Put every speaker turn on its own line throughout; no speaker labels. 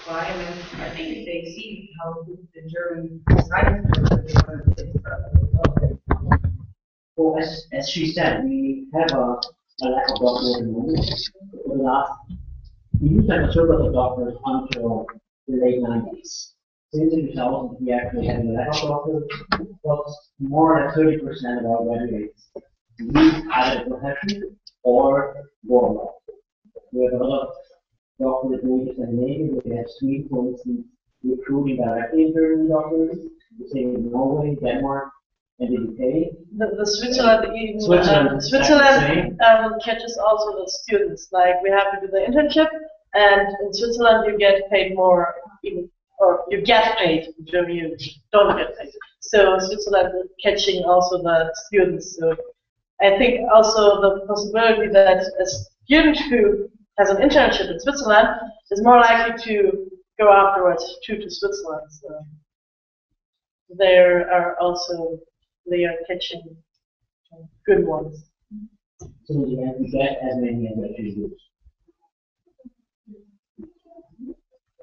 Well, I think if they see how good the German science is, they want to take.
Well, as she said, we have a lack of doctors in the moment. For the last, we used to have a surplus of doctors until the late 90s. Since the 2000s, we actually had a lack of doctors, plus more than 30% of our graduates leave either the profession or go abroad. We have a lot of doctors doing this in Scandinavia. We have Sweden, for instance, recruiting directly German doctors. The same in Norway, Denmark, and the UK.
The Switzerland even Switzerland catches also the students. Like we have to do the internship, and in Switzerland you get paid more, even, or you get paid. In Germany you don't get paid. So Switzerland is catching also the students. So I think also the possibility that a student who has an internship in Switzerland is more likely to go afterwards to Switzerland. So there are also they are catching good ones.
So you have to get as many as you use.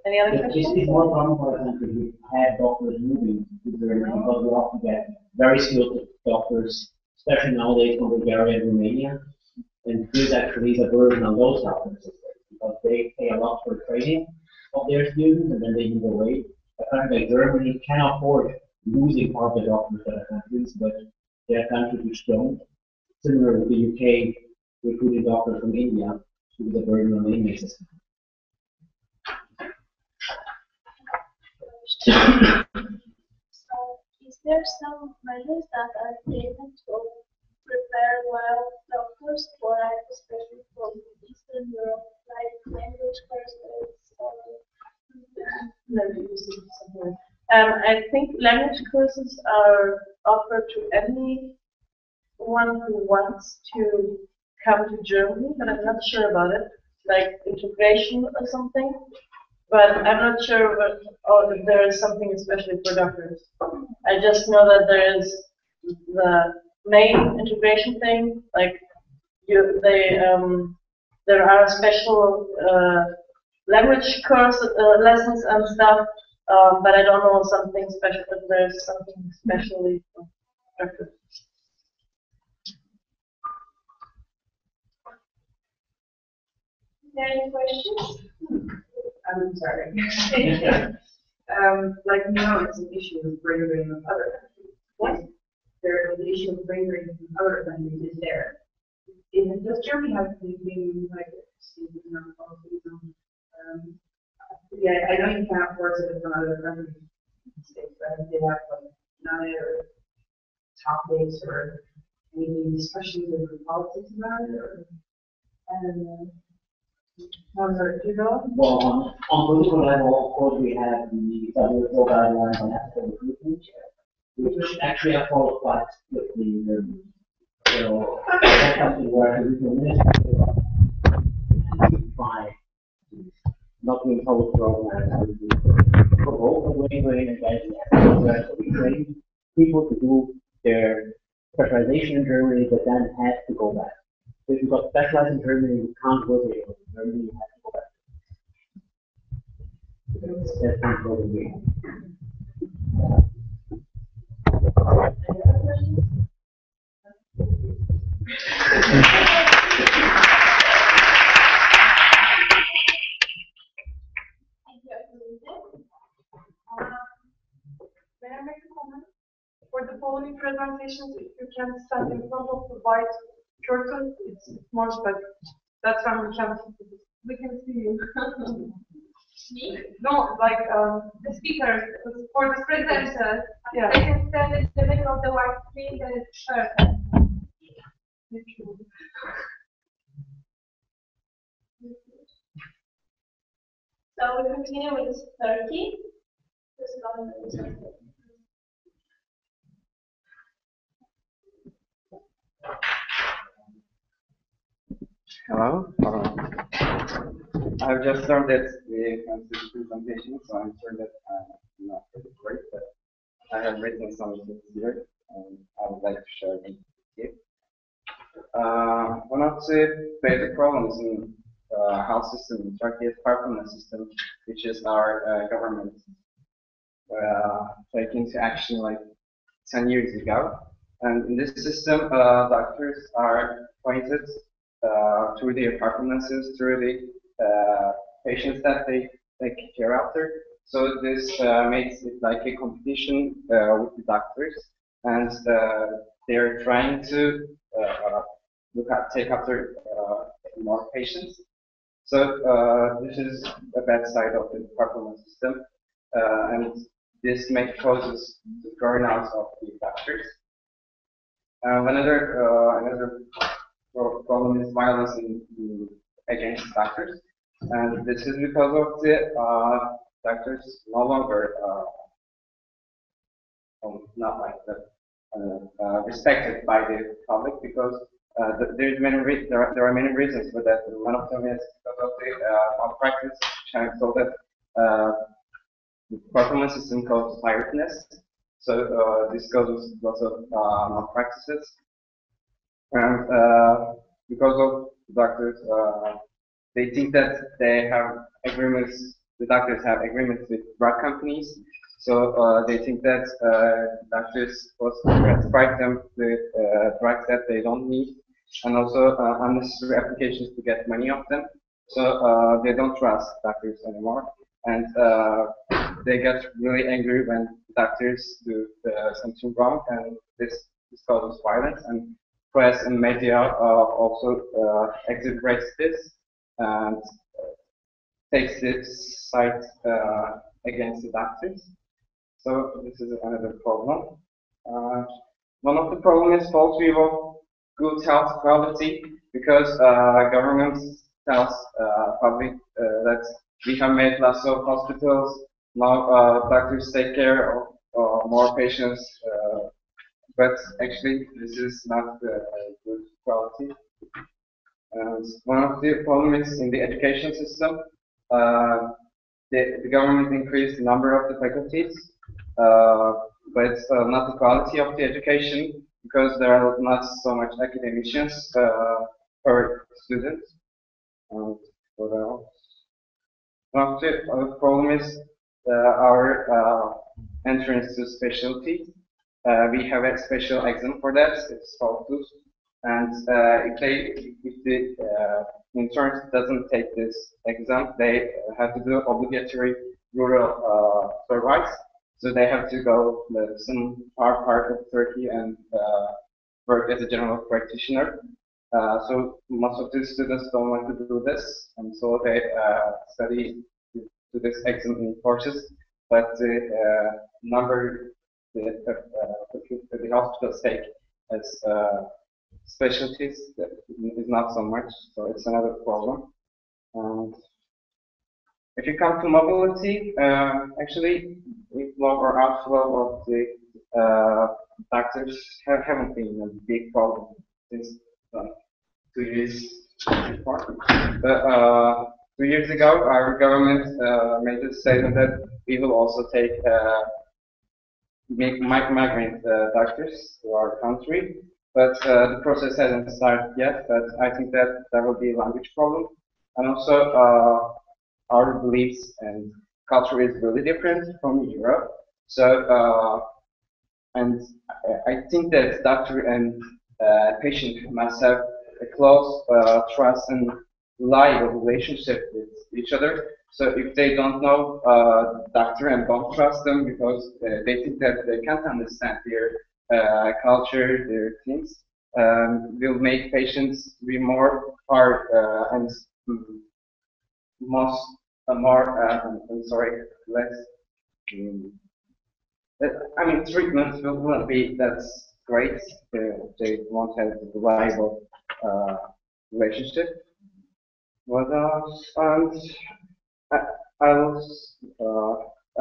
Any other questions?
It's more common, for example, we have doctors moving to Germany because we often get very skilled doctors, especially nowadays from Bulgaria and Romania. And this actually is a burden on those doctors because they pay a lot for training of their students and then they move away. A country like Germany can afford losing part of the doctors to other countries, but there are countries which don't. Similar with the UK recruiting doctors from India to the burden on the Indian system.
So, is there some measures that are taken to prepare well doctors for, especially from Eastern Europe, like language courses or
I think language courses are offered to anyone who wants to come to Germany, but I'm not sure about it, like integration or something. But I'm not sure if there is something especially for doctors. I just know that there is the main integration thing, like there are special language course lessons and stuff. But I don't know something special, if there's something especially for doctors.
Any questions?
I'm sorry. Like now it's an issue of brain drain of other countries. What? There is an issue of brain drain from other countries. Is there? Does Germany have anything like yeah, I know you can't force it from other countries, but they have like none or topics or any discussions or politics about it, or I don't know. You know?
Well, on political level, of course, we have the WHO guidelines on ethical recruitment, which actually are followed quite strictly. So that's something where the regional ministry try not to impose programs, promote a way and we train people to do their specialization in Germany, but then have to go back. So if you got specialized in Germany, you can't go there. In Germany, you have to go back. That's not what we mean.
May I make a comment? For the following presentations, if you can stand in front of the white curtain, it's more better. That's when we can see you. No, like the speakers for the presenters. Yeah. They can stand in the middle of the white screen and it's perfect.
So we continue with Turkey.
Hello. I've just started the Councıl presentation, so I'm sure that I'm not really great, but I have written some things here, and I would like to share them with you. One of the basic problems in health system in Turkey is performance system, which is our government take into action like 10 years ago. And in this system, doctors are appointed through their performances, through the patients that they take care after. So this makes it like a competition with the doctors, and they're trying to take after more patients. So this is a bad side of the performance system, and this may causes the burnout of the doctors. Another problem is violence against doctors, and this is because of the doctors no longer not like that respected by the public, because there are many reasons for that. One of them is because of the malpractice, so that the performance system causes tiredness. So this causes lots of malpractices, and because of doctors, they think that they have agreements. The doctors have agreements with drug companies, so they think that doctors also prescribe them with drugs that they don't need, and also unnecessary applications to get money off them. So they don't trust doctors anymore, and they get really angry when doctors do something wrong, and this causes violence. And press and media also exaggerates this and takes this side against the doctors. So this is another problem. One of the problems is false view of good health quality, because government tells public that we have made lots of hospitals, now doctors take care of more patients, but actually this is not good quality. And one of the problems is in the education system. The government increased the number of the faculties, but not the quality of the education, because there are not so much academicians per student. And what else? One of the problem is our entrance to specialty. We have a special exam for that. It's called TUS. And if the interns doesn't take this exam, they have to do obligatory rural surveys. So they have to go some part of Turkey and work as a general practitioner. So most of the students don't want to do this, and so they study to this exam in courses. But the number the hospitals take as specialties is not so much, so it's another problem. And if you come to mobility, actually, inflow or outflow of the doctors haven't been a big problem since 2 years before. But 2 years ago, our government made a statement that we will also take migrant doctors to our country. But the process hasn't started yet, but I think that there will be a language problem. And also, our beliefs and culture is really different from Europe. So, and I think that doctor and patient must have a close trust and reliable relationship with each other. So if they don't know doctor and don't trust them because they think that they can't understand their culture, their things, will make patients be more hard and less. I mean, treatment will not be that great. They won't have a reliable relationship. What else? And I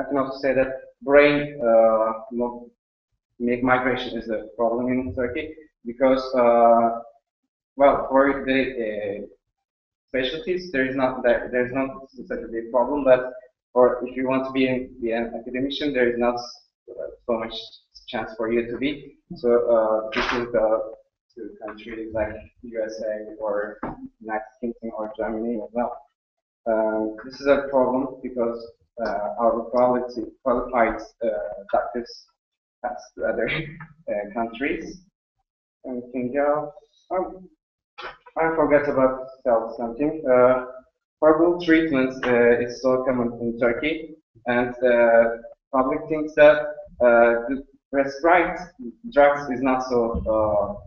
can also say that brain migration is a problem in Turkey, because well, for the specialties there's not such a big problem, but or if you want to be an academician, there is not so much chance for you to be. So this is the to countries like USA or United Kingdom or Germany as well. This is a problem because our qualified doctors pass to other countries. Anything else? Oh, I forgot about tell something. Herbal treatments is so common in Turkey, and public thinks that the prescribed drugs is not so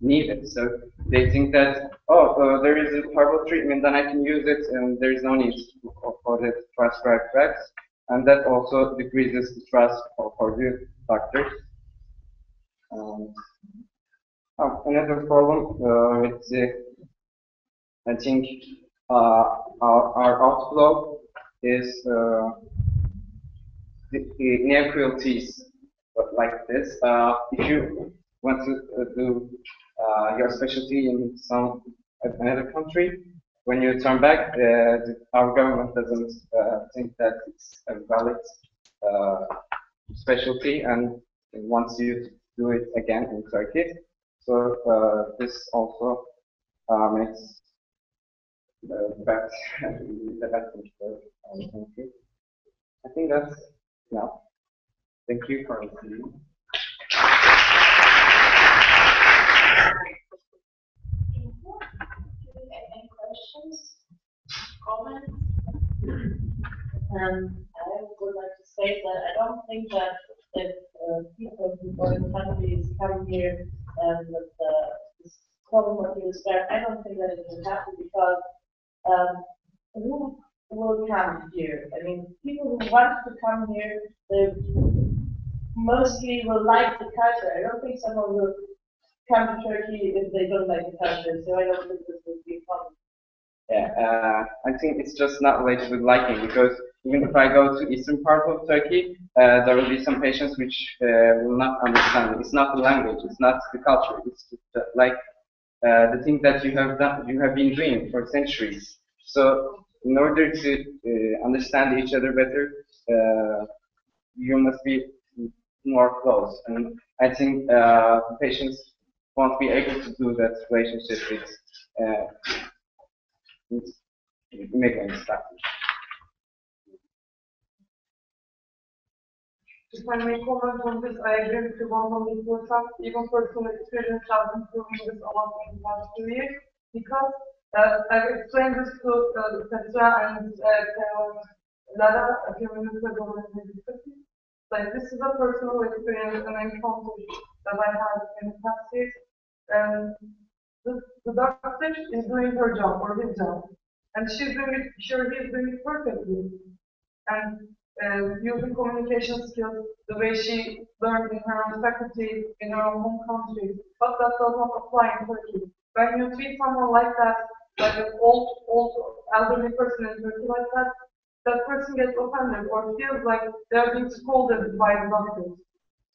needed. So they think that, oh, there is a herbal treatment, then I can use it, and there is no need for the prescribed drugs, and that also decreases the trust for the doctors. Another problem with I think our outflow is the inequalities like this. If you want to do your specialty in another country, when you turn back, our government doesn't think that it's a valid specialty and wants you to do it again in Turkey. So this also makes the bad thing for our country. I think that's enough. Thank you for listening.
Any questions, comments?
I would like to say that I don't think that if people from foreign countries come here with this problem what you described, I don't think that it will happen because who will come here? I mean, people who want to come here, they mostly will like the culture. I don't think someone will come to Turkey if they don't like the culture, so I don't think this will be a problem.
Yeah, I think it's just not related with liking, because even if I go to eastern part of Turkey, there will be some patients which will not understand. It's not the language, it's not the culture, it's just, like the thing that you have been doing for centuries. So in order to understand each other better, you must be more close. And I think patients won't be able to do that relationship with immigrant staff.
If I may comment on this, I agree with you 100%. Even personal experience has been proving this a lot in the past 2 years, because I've explained this to Petra and Lara a few minutes ago when we discussed it. Like, this is a personal experience and encounter that I had in the past years. The doctor is doing her job or his job, and he's doing it perfectly. And using communication skills the way she learned in her own faculty, in her own home country, but that does not apply in Turkey. When you treat someone like that, like an old elderly person in Turkey like that, that person gets offended or feels like they're being scolded by the doctors.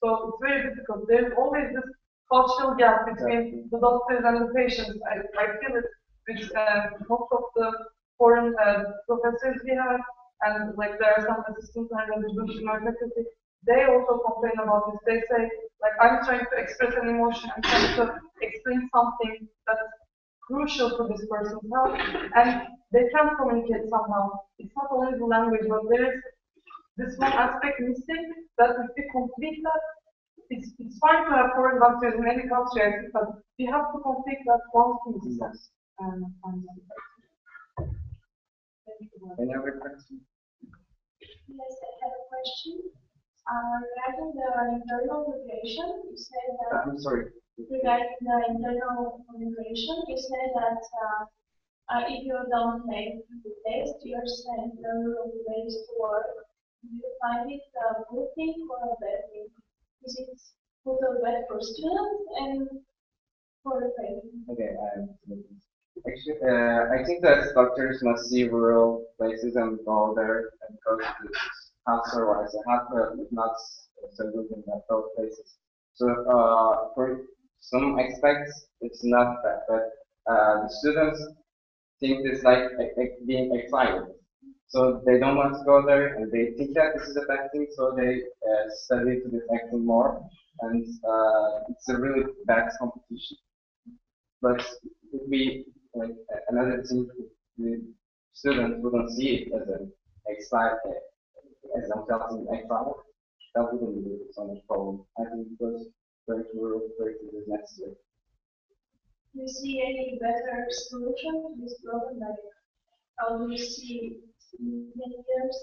So it's very difficult. There's always this cultural gap between the doctors and the patients. I feel it with most of the foreign professors we have, and like there are some assistants and residents in our faculty. They also complain about this. They say, like, I'm trying to express an emotion, I'm trying to explain something that's crucial to this person's health, and they can't communicate somehow. It's not only the language, but there is this one aspect missing, that if we complete that, it's fine to have foreign doctors in any country, but we have to complete that one piece.
Any other questions?
Yes, I have a question. Regarding the internal migration, you said that.
I'm sorry.
Regarding the internal migration, you said that if you don't make the test, you're sent internal ways to work. Do you find it a good thing or a bad thing? Is it good or bad for students and for the patients?
Okay, actually, I think that doctors must see rural places and go there and go to the council, or as a healthcare is not so good in those places. So for some aspects, it's not bad, but the students think it's like being excited. So they don't want to go there, and they think that this is a bad thing, so they study to this acting more, and it's a really bad competition. but it would be like another thing. The students wouldn't see it as an exile, as themselves in exile. That wouldn't be so much problem. I think because going to rural places is necessary.
Do you see any better solution to this problem? Like, how do you see in many years?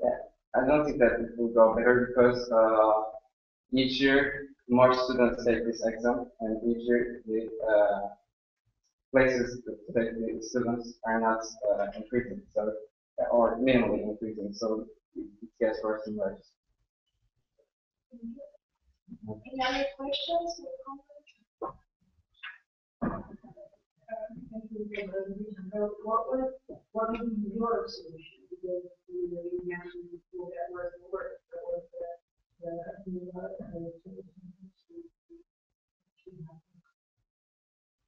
Yeah, I don't think that it will go better because each year more students take this exam, and each year the places that take the students are not increasing, so or minimally increasing. So it gets worse and worse.
Any other questions or comments?
What would be your solution? Because you mentioned before that wasn't work, that was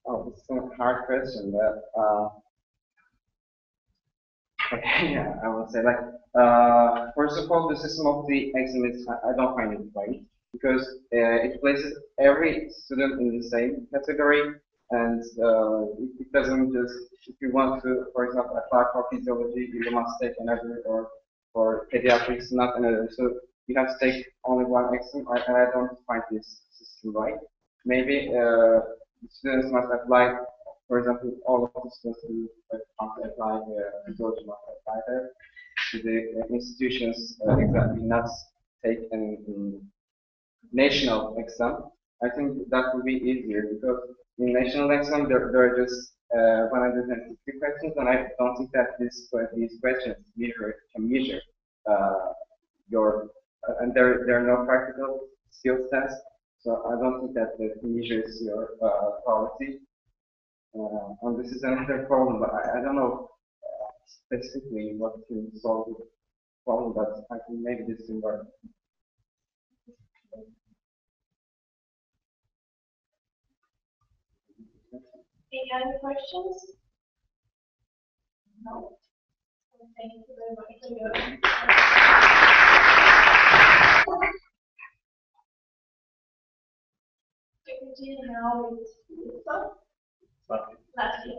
Oh, this is a hard question, but yeah, I would say like first of all, the system of the exam is I don't find it right because it places every student in the same category, and it doesn't just if you want to, for example, apply for physiology, you must take another, or for pediatrics, not another. So you have to take only one exam, and I don't find this system right. Maybe students must apply, for example, all of the students who want to apply physiology must apply there to the institutions exactly, not take an national exam. I think that would be easier because in national exam there are just 150 questions, and I don't think that these questions can measure your and there are no practical skills tests, so I don't think that it measures your quality. And this is another problem, but I don't know specifically what can solve the problem, but I think maybe this can work.
Any other questions? No? Thank you very much for your secretary. Now it's Latvia.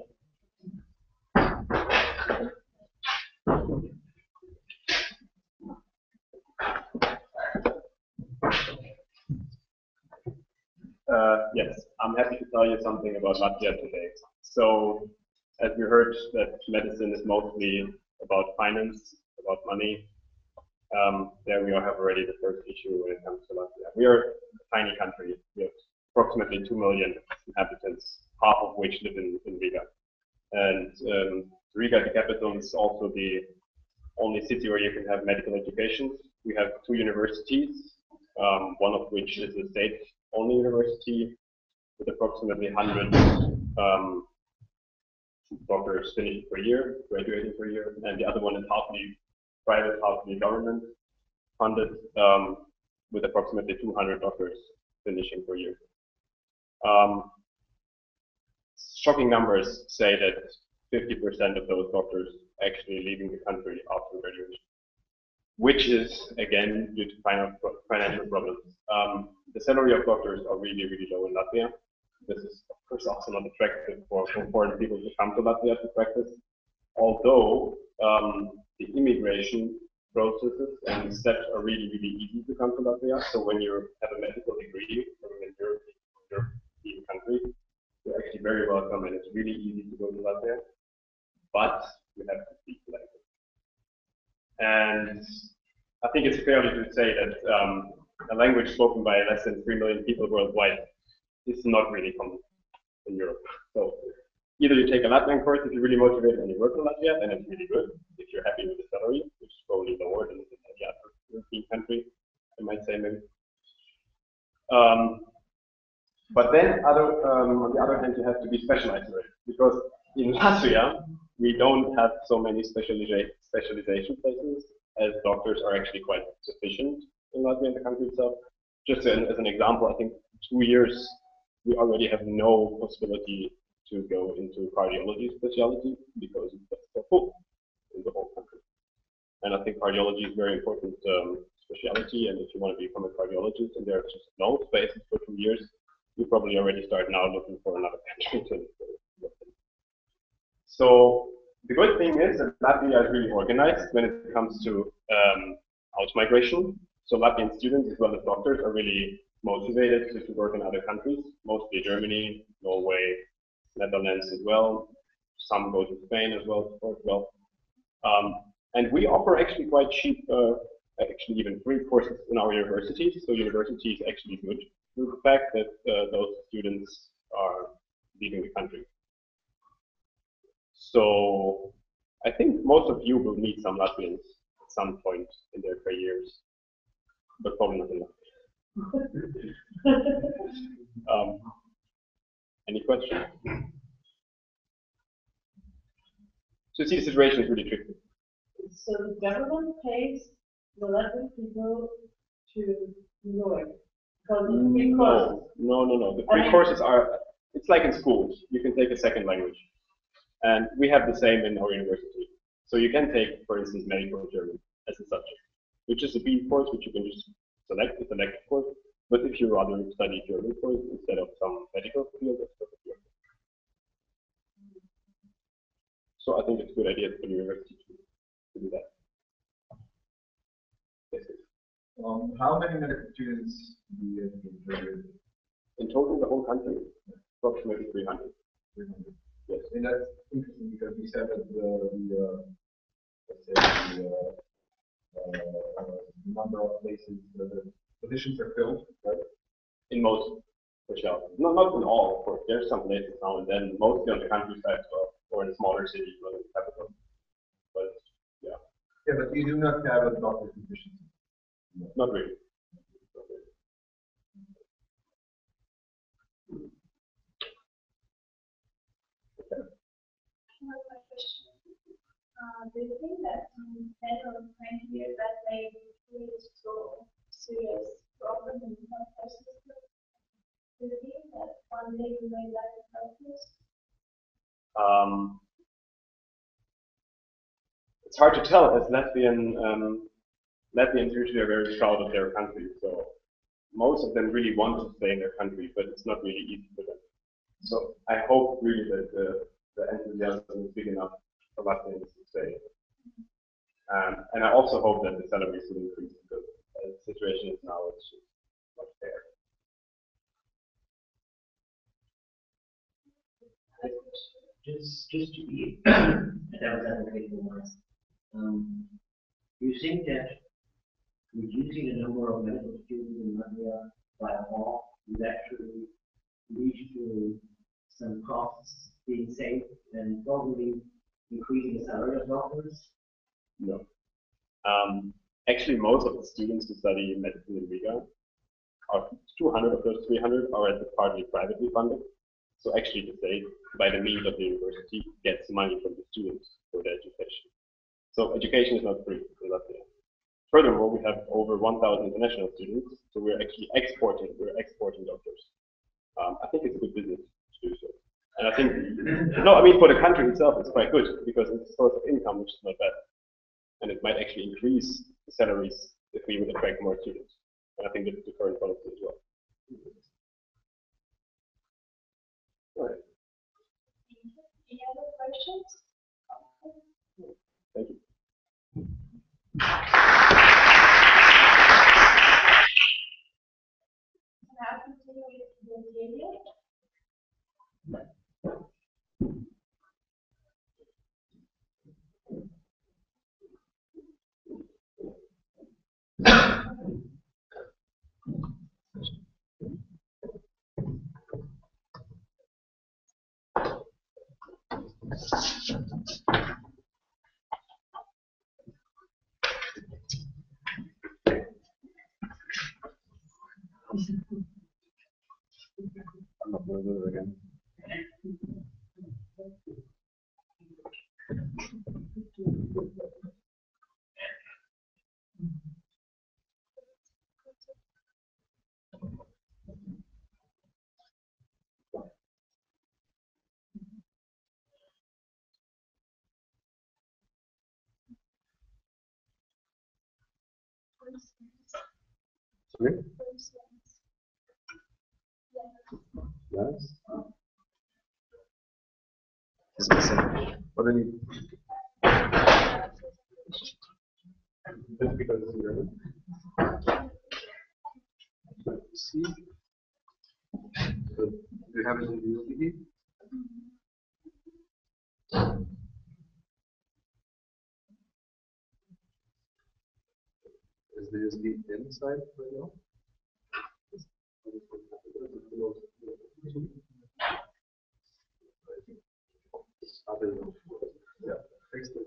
Yes, I'm happy to tell you something about Latvia today. So, as we heard, that medicine is mostly about finance, about money. There we have already the first issue when it comes to Latvia. We are a tiny country. We have approximately 2 million inhabitants, half of which live in Riga. And Riga, the capital, is also the only city where you can have medical education. We have 2 universities, one of which is a state-only university with approximately 100 doctors finishing per year, graduating per year, and the other one is halfly private, halfly government funded, with approximately 200 doctors finishing per year. Shocking numbers say that 50% of those doctors actually leaving the country after graduation, which is again due to financial problems. The salary of doctors are really, really low in Latvia. This is, of course, also not attractive for foreign people to come to Latvia to practice. Although the immigration processes and steps are really, really easy to come to Latvia. So when you have a medical degree from a European country, you're actually very welcome, and it's really easy to go to Latvia. But you have to speak the language. And I think it's fair to say that a language spoken by less than 3 million people worldwide is not really common in Europe. So either you take a Latvian course if you're really motivated and you work in Latvia, then it's really good. If you're happy with the salary, which is probably lower than in any other European country, I might say maybe. But then on the other hand, you have to be specialized with it, because in Latvia, we don't have so many specialization places, as doctors are actually quite sufficient in Latvia, in the country itself. Just as an example, I think 2 years, we already have no possibility to go into cardiology specialty because it's so full in the whole country. And I think cardiology is very important specialty, and if you want to become a cardiologist and there are just no spaces for 2 years, you probably already start now looking for another country to live in. So the good thing is that Latvia is really organized when it comes to out migration. So Latvian students as well as doctors are really motivated to work in other countries, mostly Germany, Norway, Netherlands as well. Some go to Spain as well, of course. And we offer actually quite cheap, actually even free courses in our universities. So university is actually good with the fact that those students are leaving the country. So I think most of you will meet some Latvians at some point in their careers, but probably not in Latvia. Any questions? So you see, the situation is really tricky.
So the government pays the Latvian people to work because of free courses.
No. The free courses are, it's like in schools. You can take a second language. And we have the same in our university. So you can take, for instance, medical German as a subject, which is a B course, which you can just select, it's an elective course. But if you rather study German course instead of some medical field, that's perfectly okay. So I think it's a good idea for the university to do that. Yes,
how many medical students do you have in Germany?
In total, the whole country, approximately 300.
300.
Yes.
And that's interesting because you said that the number of places, the positions are filled, right?
In most, for sure. No, not in all, of course. There's some places now and then, mostly on the countryside as well, or in smaller cities, rather than the capital. But yeah.
Yeah, but you do not have a doctor's position.
Not really.
Another question. Do you think that in 10 or 20 years that may lead to serious problems in the healthcare system? Do you think that one day we may lack doctors?
It's hard to tell, as Latvians usually are very proud of their country, so most of them really want to stay in their country, but it's not really easy for them. So I hope really that the enthusiasm is big enough for Latvians to stay. And I also hope that the salaries will increase, because as the situation is now, it's just not fair.
Just to be devil's advocate for once, you think that reducing the number of medical students in Latvia by law would actually lead to some costs being saved and probably increasing the salary of doctors?
No. Actually, most of the students who study medicine in Riga, 200 of those 300 are at the partly privately funded. So actually the state, by the means of the university, gets money from the students for their education. So education is not free in Latvia. Furthermore, we have over 1,000 international students, so we're actually exporting doctors. I think it's a good business to do so. And I think, no, I mean, for the country itself, it's quite good, because it's a source of income, which is not bad. And it might actually increase the salaries if we would attract more students. And I think that's the current policy as well. All right.
Any other questions?
Thank you.
Now continue with the video.
I'm not going to do it again. Sorry?
Yes. What do you? Just because you're. See. So, do you have it in the UPD? Is the USB inside right now? Yeah, fix it.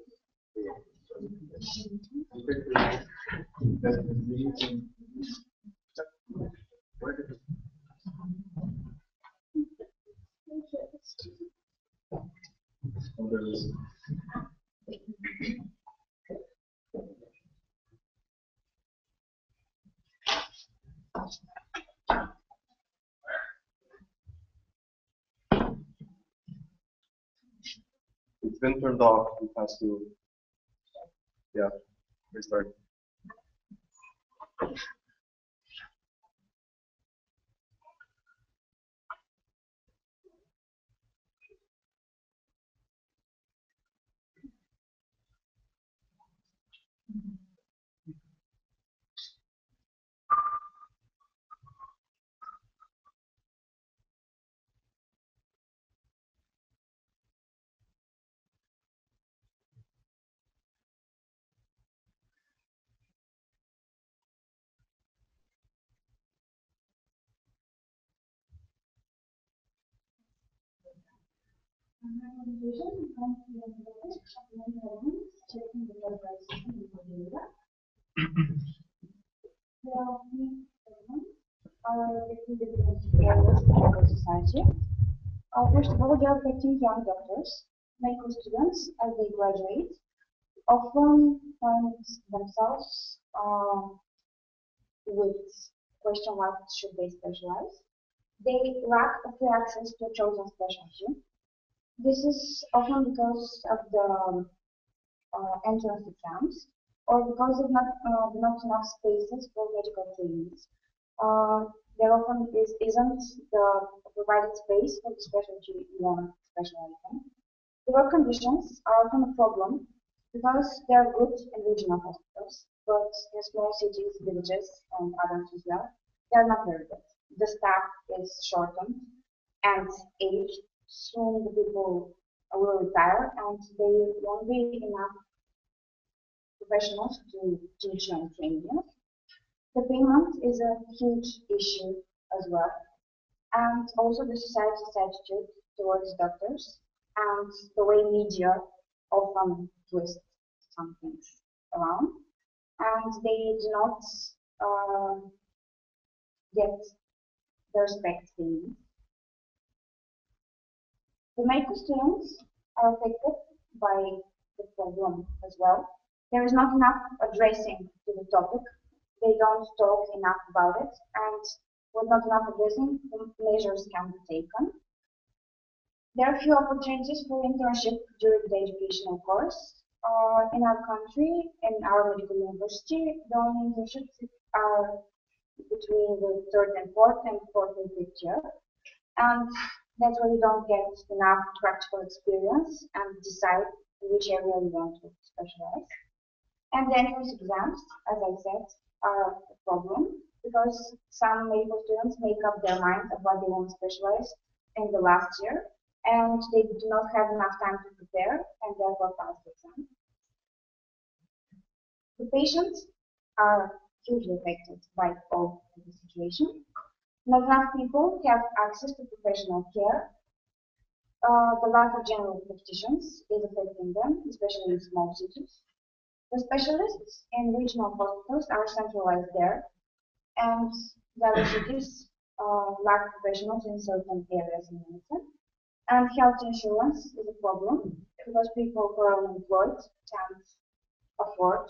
It's been turned off. It has to, yeah, restart.
Society. First of all, they are affecting young doctors, medical students as they graduate, often find themselves with question what should they specialize. They lack of free access to a chosen specialty. This is often because of the entrance exams or because of not enough spaces for medical trainings. There often isn't the provided space for the specialty you want to specialize in. The work conditions are often a problem because they are good in regional hospitals, but in small cities, villages, and others as well, they are not very good. The staff is shortened and aged. Soon the people will retire, and there won't be enough professionals to teach and train you. The payment is a huge issue as well, and also the society's attitude towards doctors and the way media often twist some things around, and they do not get the respect they need. The medical students are affected by the problem as well. There is not enough addressing to the topic. They don't talk enough about it, and with not enough addressing, measures can be taken. There are few opportunities for internship during the educational course. In our country, in our medical university, the only internships are between the third and fourth and fifth year. And that's why you don't get enough practical experience and decide in which area you want to specialize. And the entrance exams, as I said, are a problem because some medical students make up their mind of what they want to specialize in the last year, and they do not have enough time to prepare and therefore pass the exam. The patients are hugely affected by all of the situation. Not enough people have access to professional care. The lack of general practitioners is affecting them, especially in small cities. The specialists in regional hospitals are centralized there, and the other cities lack professionals in certain areas in medicine. And health insurance is a problem because people who are unemployed can't afford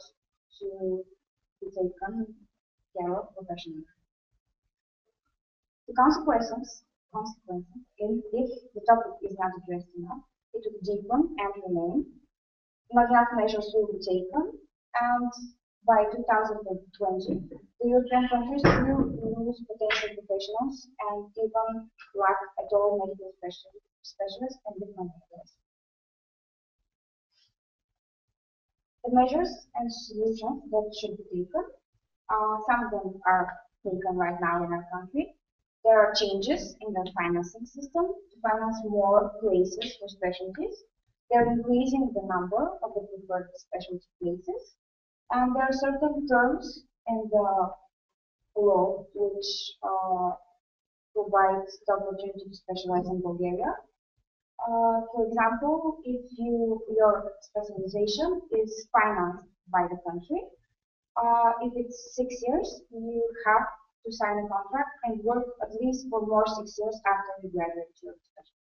to be taken care of professionally. The consequences, if the topic is not addressed enough, it will deepen and remain. Not enough measures will be taken, and by 2020, the European countries will lose potential professionals and even lack at all medical specialists in different areas. The measures and solutions that should be taken, some of them are taken right now in our country. There are changes in the financing system to finance more places for specialties. They're increasing the number of the preferred specialty places. And there are certain terms in the law which provides the opportunity to specialize in Bulgaria. For example, if your specialization is financed by the country, if it's 6 years, you have to sign a contract and work at least for more 6 years after you graduate your specialty.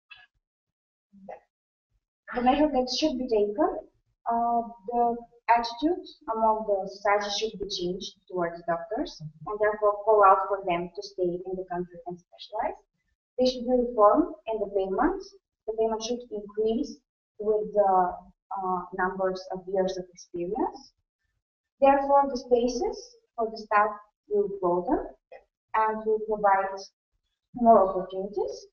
The measure that should be taken, the attitude among the society should be changed towards doctors, and therefore call out for them to stay in the country and specialize. They should be reformed in the payment. The payment should increase with the numbers of years of experience. Therefore, the spaces for the staff will broaden and will provide more opportunities.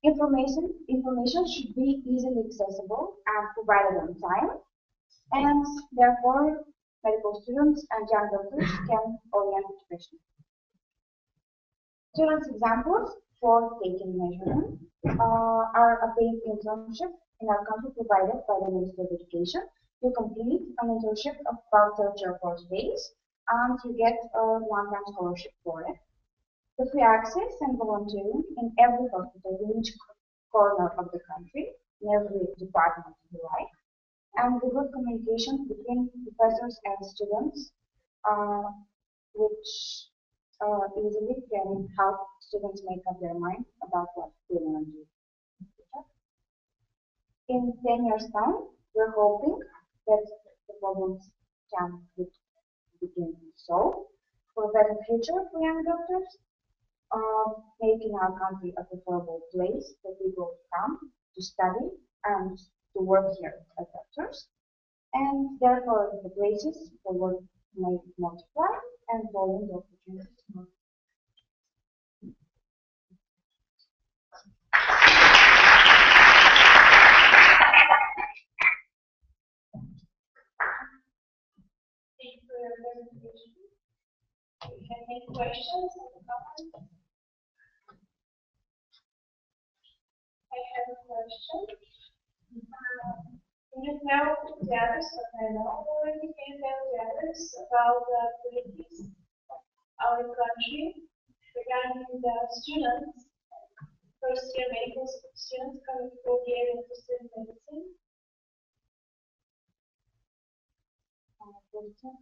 Information should be easily accessible and provided on time, and therefore medical students and young doctors can orient professionally. Students' examples for taking measurement are a paid internship in our country provided by the Ministry of Education. You complete an internship of about 30 or 40 days, and you get a one-time scholarship for it. The free access and volunteering in every hospital in each corner of the country, in every department if you like, and the good communication between professors and students, which easily can help students make up their mind about what they want to do. In 10 years' time, we're hoping that the problems can begin to solve for a better future for young doctors, making our country a preferable place for people to come to study and to work here as doctors, and therefore the places for work may multiply and volume the opportunities more.
Thank you for your presentation. We can make questions and comments. I have a question. Can you tell the others what I know already? Can you tell the others about the politics of our country regarding the students, first year medical students coming to Bulgaria to study medicine? For instance,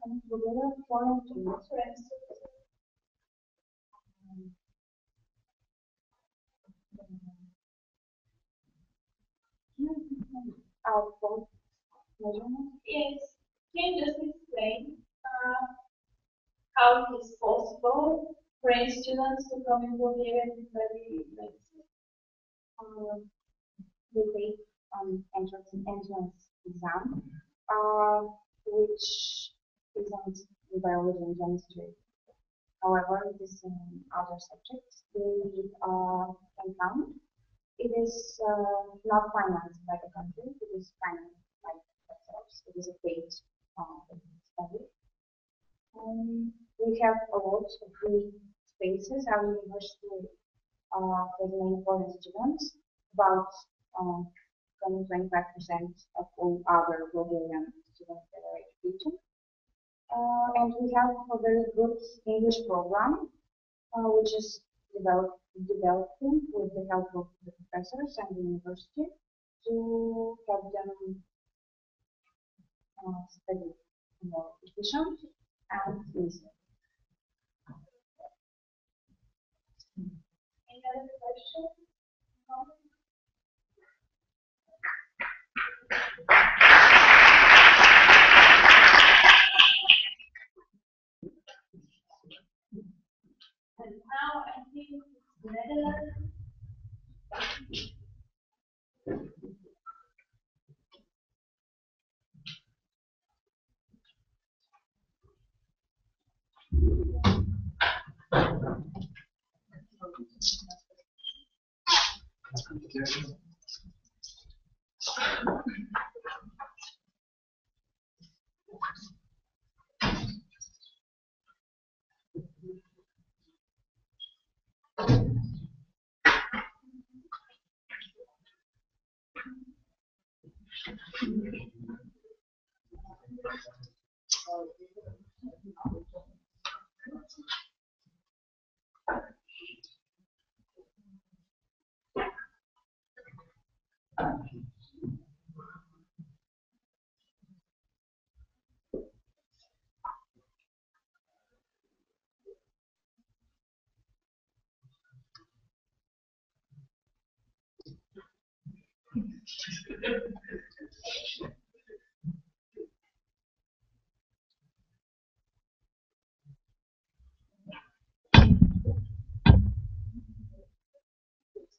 yes, can you just explain how it is possible for any students to come in Bulgaria and study medicine?
We take entrance exam, which isn't in biology and chemistry. However, it is in other subjects. We can count. It is not financed by the country. It is financed by ourselves. It is a paid study. We have a lot of free spaces. Our university has many foreign students, about 20-25% of all other Bulgarian students that are educated. And we have a very good English program, which is developing with the help of the professors and the university to help them study more efficient and easy.
Any other questions? And now I think it's Medıcal.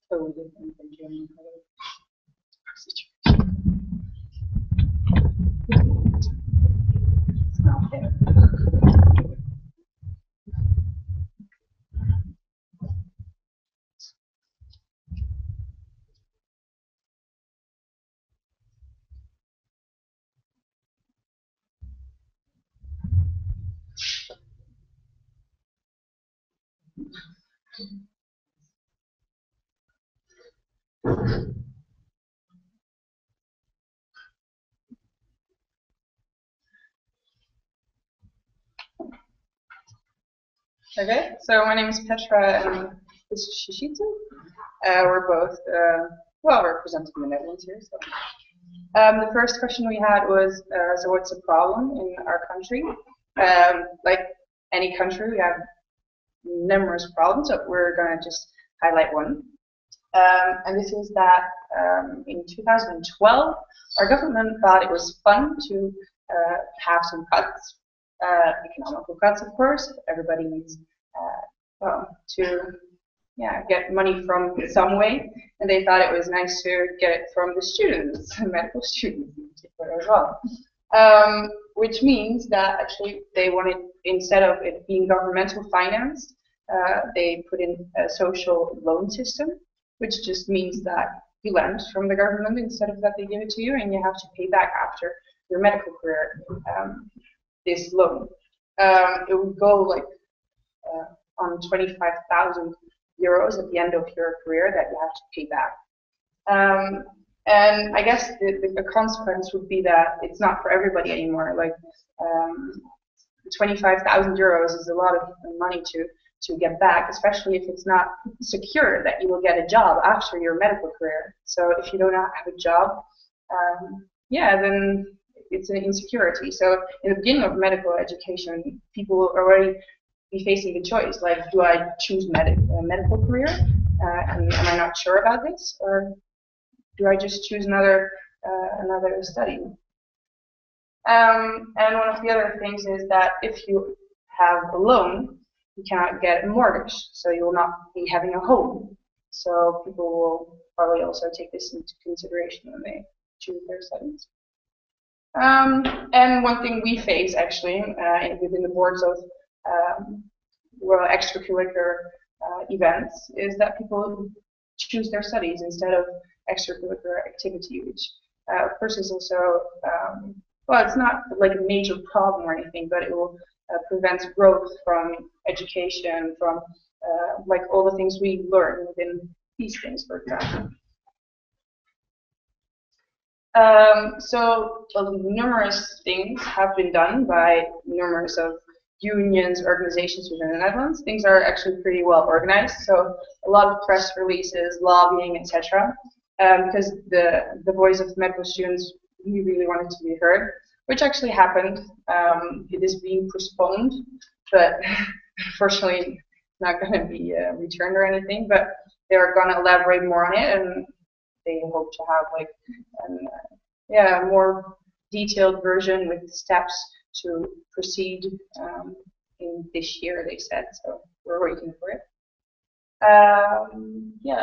Totally different than German code. It's not there.
Okay, so my name is Petra and this is Shishita. We're both well represented in the Netherlands here. So, the first question we had was, so what's the problem in our country? Like any country, we have numerous problems, so we're going to just highlight one. And this is that in 2012, our government thought it was fun to have some cuts. Economical cuts, of course. Everybody needs well, to get money from some way, and they thought it was nice to get it from the students, medical students in particular as well. Which means that actually they wanted, instead of it being governmental financed, they put in a social loan system, which just means that you lend from the government instead of that they give it to you, and you have to pay back after your medical career. This loan. It would go like on 25,000 euros at the end of your career that you have to pay back. And I guess the consequence would be that it's not for everybody anymore. Like 25,000 euros is a lot of money to get back, especially if it's not secure that you will get a job after your medical career. So if you do not have a job, then it's an insecurity. So in the beginning of medical education, people will already be facing the choice, like, do I choose a medical career, and am I not sure about this, or do I just choose another study? And one of the other things is that if you have a loan, you cannot get a mortgage, so you will not be having a home. So people will probably also take this into consideration when they choose their studies. And one thing we face actually within the boards of extracurricular events is that people choose their studies instead of extracurricular activity, which of course is also, well, it's not like a major problem or anything, but it will prevent growth from education, from like all the things we learn within these things, for example. So numerous things have been done by numerous of unions, organizations within the Netherlands. Things are actually pretty well organized, so a lot of press releases, lobbying, etc. Because the voice of medical students really wanted to be heard, which actually happened. It is being postponed, but unfortunately not going to be returned or anything, but they're going to elaborate more on it, and they hope to have like a more detailed version with steps to proceed in this year, they said, so we're waiting for it.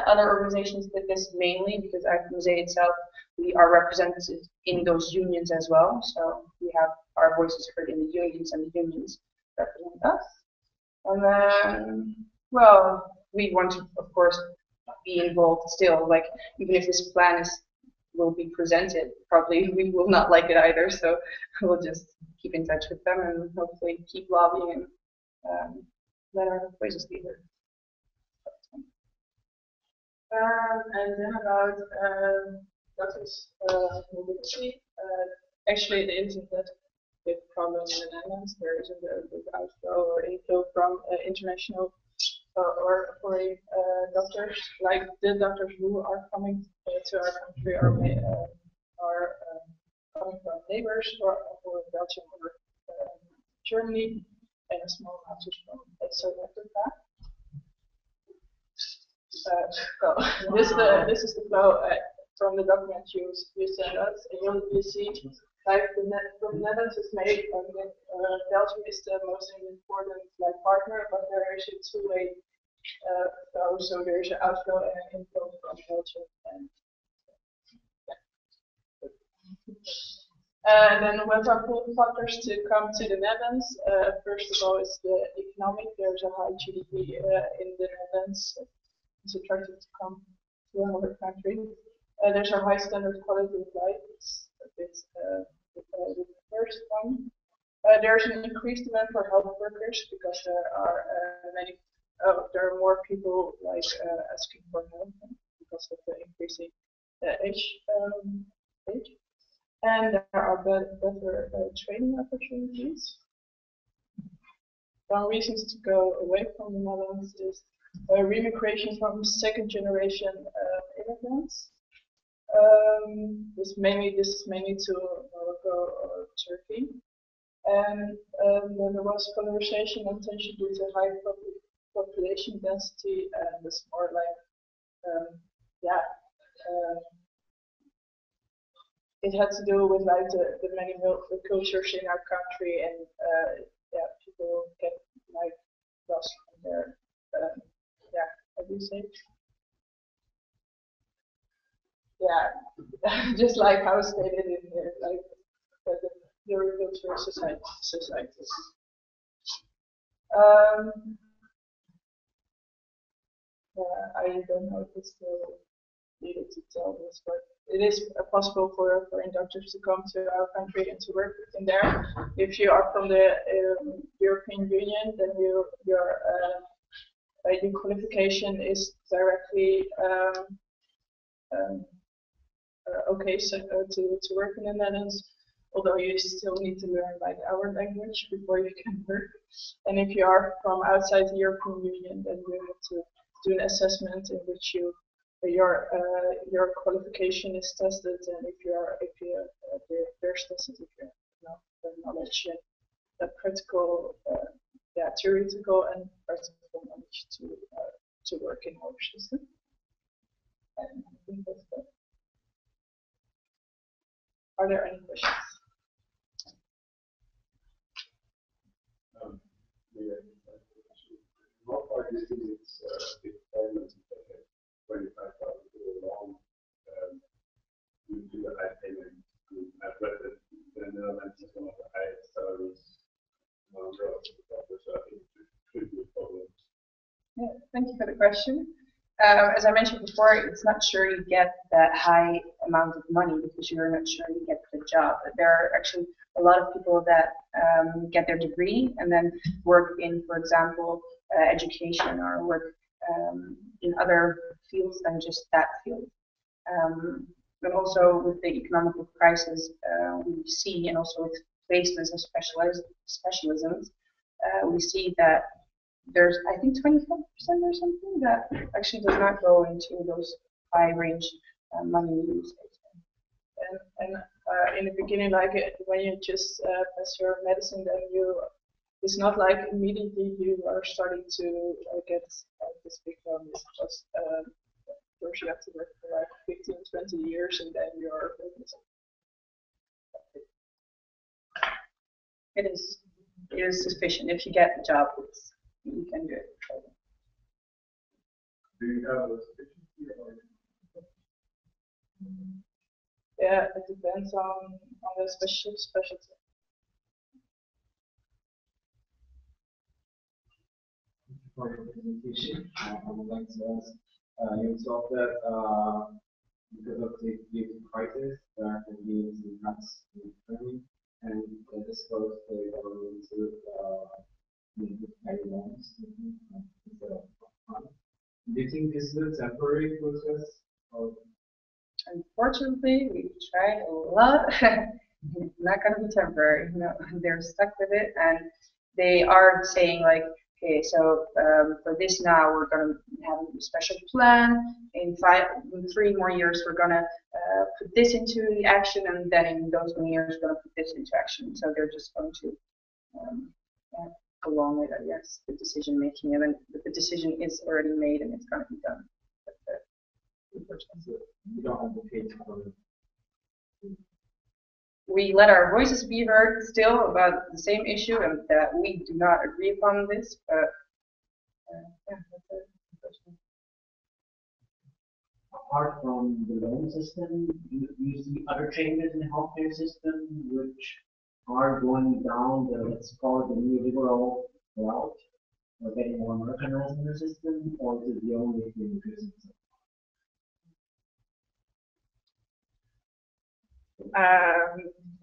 Other organizations did this mainly because ACMUSE itself, we are represented in those unions as well, so we have our voices heard in the unions, and the unions represent us. And then, well, we want to, of course, be involved still, like, even if this plan is will be presented. Probably we will not like it either, so we'll just keep in touch with them and hopefully keep lobbying and let our voices be heard.
And then about doctors' mobility. Actually, the internet big problem in the Netherlands. There isn't a big outflow or inflow from international or foreign doctors. Like the doctors who are coming to our country are coming from neighbors or Belgium or Germany, and a small amount is from South Africa. This is the flow from the document you sent us, and you see like from the Netherlands is made, Belgium is the most important partner, but there is a two-way flow, so there is an outflow and an inflow from Belgium. And then what are pull factors to come to the Netherlands? First of all, it's the economic. There's a high GDP in the Netherlands. It's attractive to come to another country. There's a high standard quality of life. It's the first one. There's an increased demand for health workers because there are there are more people asking for help because of the increasing age. And there are better training opportunities. One reasons to go away from the Netherlands is remigration from second generation immigrants. This is mainly to Morocco or Turkey. And then there was polarization and tension due to high population density, and it's more it had to do with the many cultures in our country, and people get lost from their how do you say? Yeah, just like how stated in the agricultural societies. I don't know if it's still needed to tell this, but it is possible for foreign doctors to come to our country and to work in there. If you are from the European Union, then your qualification is directly okay to work in the Netherlands, although you still need to learn our language before you can work. And if you are from outside the European Union, then you have to do an assessment in which your qualification is tested, and there's tested if you have the knowledge and the practical, theoretical and practical knowledge to work in our system. And I think that's that. Are there any questions?
What are the things if payments 25,000 long due to the high payment? I've read that the Netherlands is one of the highest salaries among doctors, so I think it should be a problem.
Yeah, thank you for the question. As I mentioned before, it's not sure you get that high amount of money because you're not sure you get the job. There are actually a lot of people that get their degree and then work in, for example, education or work in other fields than just that field. But also with the economic crisis we see, and also with placements of specialisms, we see that there's, I think, 25% or something that actually does not go into those high range money use.
And in the beginning, when you just pass your medicine, then it's not like immediately you are starting to get this big bonus. Because first you have to work for 15, 20 years, and then you're.
It is sufficient if you get the job. You can do it.
Do you have a specialty or?
Yeah, it depends on the specialty.
For your presentation, I would like to ask, you talked that because of the global crisis, there are continuously cuts in training, and this goes to very loans instead of funds. Do you think this is a temporary process? Or?
Unfortunately, we've tried a lot. It's not going to be temporary. No, they're stuck with it, and they are saying like, okay, so for this now we're going to have a special plan. In 3 more years, we're going to put this into the action, and then in those many years, we're going to put this into action. So they're just going to prolong it, I guess, the decision making, and then the decision is already made and it's going to be done.
You don't advocate for it.
We let our voices be heard still about the same issue, and that we do not agree upon this, but yeah, that's it.
Apart from the loan system, do you see other changes in the healthcare system which are going down the, let's call it the neoliberal route, or getting more Americanized in the system, or is it the only thing which is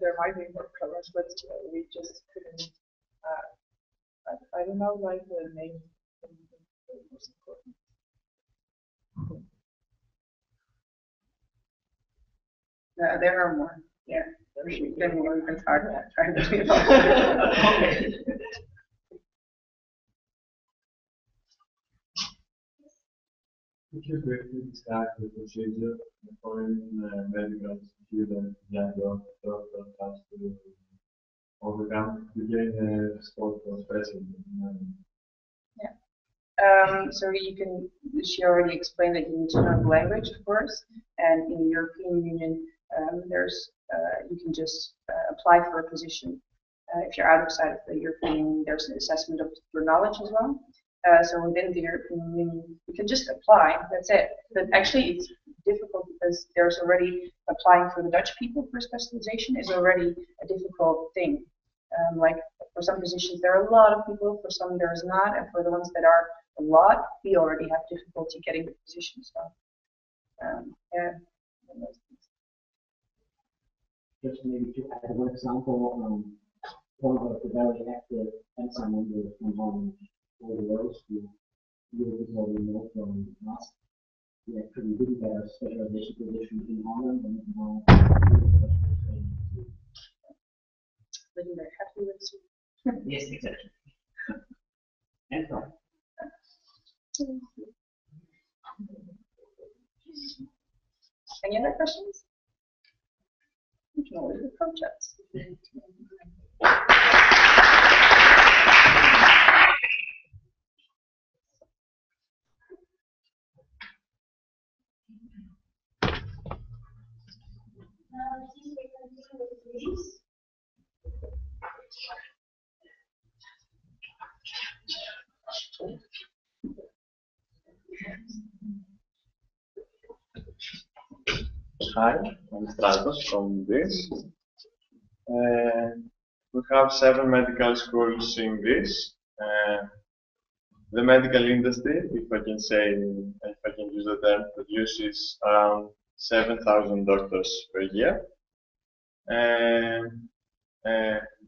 There might be more colors, but we just couldn't. I don't know, like the name. Most important. There are more. Yeah, then we can talk about trying to be okay.
Could you briefly describe the procedure for medical students, young doctors, has to overcome to gain a spot for specialty?
Yeah. So you can. She already explained that you need to know the language, of course, and in the European Union, there's you can just apply for a position. If you're outside of the European Union, there's an assessment of your knowledge as well. So within the European Union, you can just apply, that's it. But actually it's difficult because there's already applying for the Dutch people for specialization is already a difficult thing. Like for some positions there are a lot of people, for some there's not, and for the ones that are a lot, we already have difficulty getting the position. So yeah.
just maybe to add one example, one of the very active ensign members from Holland all the world to you already know from last. We actually didn't get a specialization position in Holland and now
Living very happy with you.
yes, exactly. And so.
Any other questions? You can always approach us.
Hi, I'm Stratos from Greece. We have 7 medical schools in Greece. The medical industry, if I can say, if I can use the term, produces around 7,000 doctors per year.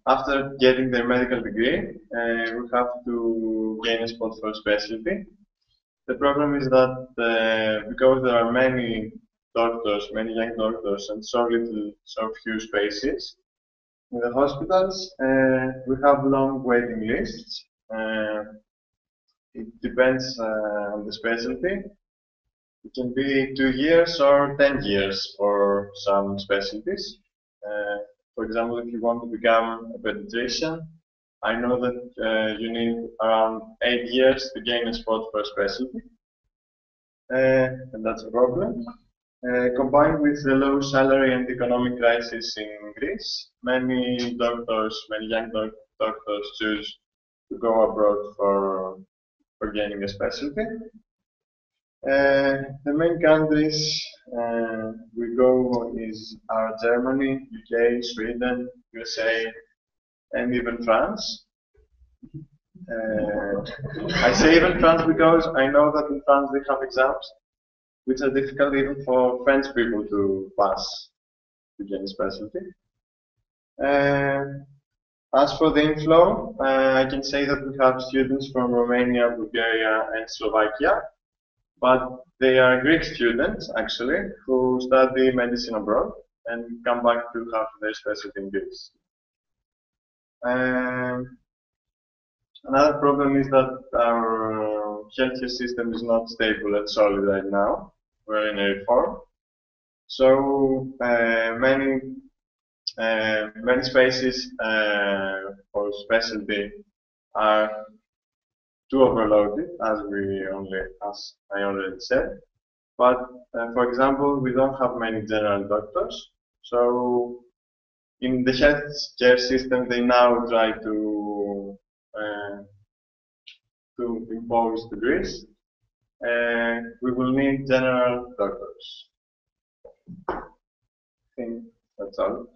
After getting their medical degree, we have to gain a spot for specialty. The problem is that because there are many doctors, many young doctors, and so few spaces in the hospitals, we have long waiting lists. It depends on the specialty. It can be 2 years or 10 years for some specialties. For example, if you want to become a pediatrician, I know that you need around 8 years to gain a spot for a specialty. And that's a problem. Combined with the low salary and economic crisis in Greece, many doctors, many young doctors choose to go abroad for gaining a specialty. The main countries we go are Germany, UK, Sweden, USA, and even France. I say even France because I know that in France they have exams. which are difficult even for French people to pass to gain specialty. As for the inflow, I can say that we have students from Romania, Bulgaria, and Slovakia, but they are Greek students, actually, who study medicine abroad and come back to have their specialty in Greece. Another problem is that our healthcare system is not stable and solid right now. We're in a reform. So many spaces for specialty are too overloaded, as I already said. But for example, we don't have many general doctors. So in the healthcare system, they now try to impose degrees. We will need general doctors. I think that's all.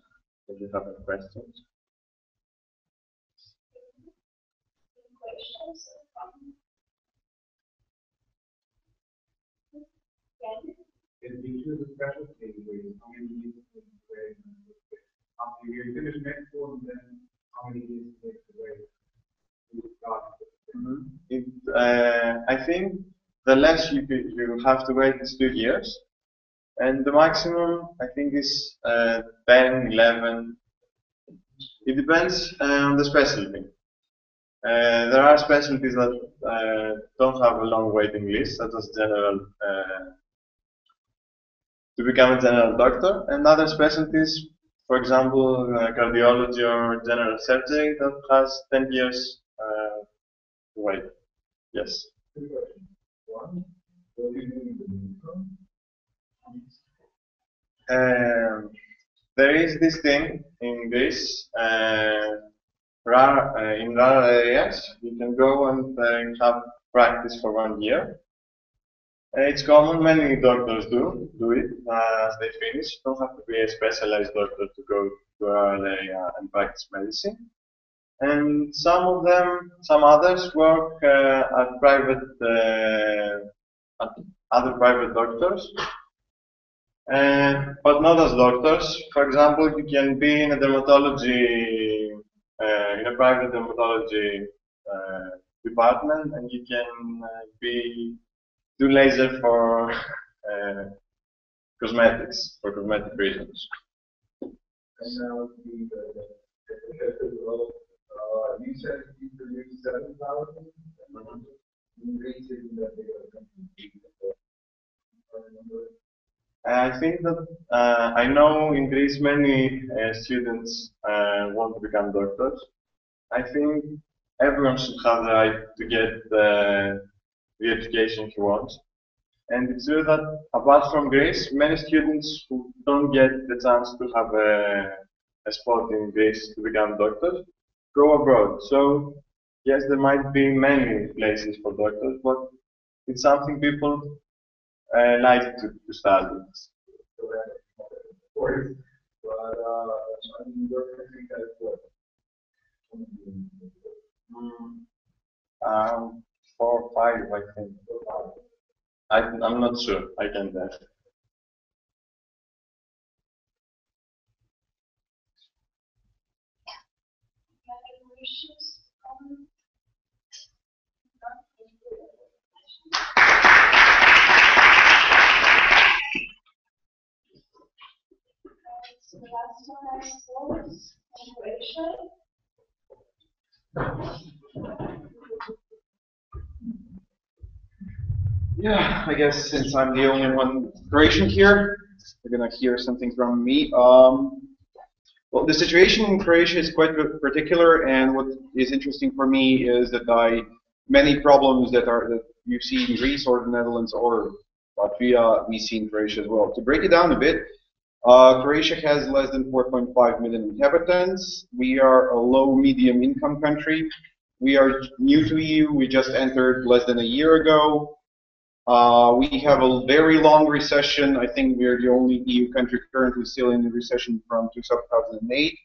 If you have any questions.
Questions?
If you choose a specialty, how many years do you wait? After you finish med school, then how many years do you wait?
I think the less you have to wait is 2 years, and the maximum I think is 10, 11. It depends on the specialty. There are specialties that don't have a long waiting list, such as general, to become a general doctor, and other specialties, for example, cardiology or general surgery, that has 10 years to wait. Yes.
Two questions. One, what do you do in the meantime?
There is this thing in Greece, in rare areas, you can go and have practice for 1 year. It's common, many doctors do it as they finish. You don't have to be a specialized doctor to go to a rural area and practice medicine. And some others work at other private doctors, but not as doctors. For example, you can be in a dermatology, in a private dermatology department, and you can do laser for cosmetics, for cosmetic reasons.
And now you said you produced 7,000.
I think that I know in Greece many students want to become doctors. I think everyone should have the right to get the education he wants. And it's true that apart from Greece, many students who don't get the chance to have a spot in Greece to become doctors go abroad. So yes, there might be many places for doctors, but it's something people like to study.
Of course, but I mean, your country has what?
4 or 5, I think. I'm not sure. I can't ask.
So the last one I saw was integration.
Yeah, I guess since I'm the only one Croatian here, you're gonna hear something from me. Well, the situation in Croatia is quite particular, and what is interesting for me is that many problems that you see in Greece or the Netherlands or Latvia, we see in Croatia as well. To break it down a bit, Croatia has less than 4.5 million inhabitants. We are a low medium income country. We are new to EU. We just entered less than a year ago. We have a very long recession. I think we're the only EU country currently still in the recession from 2008.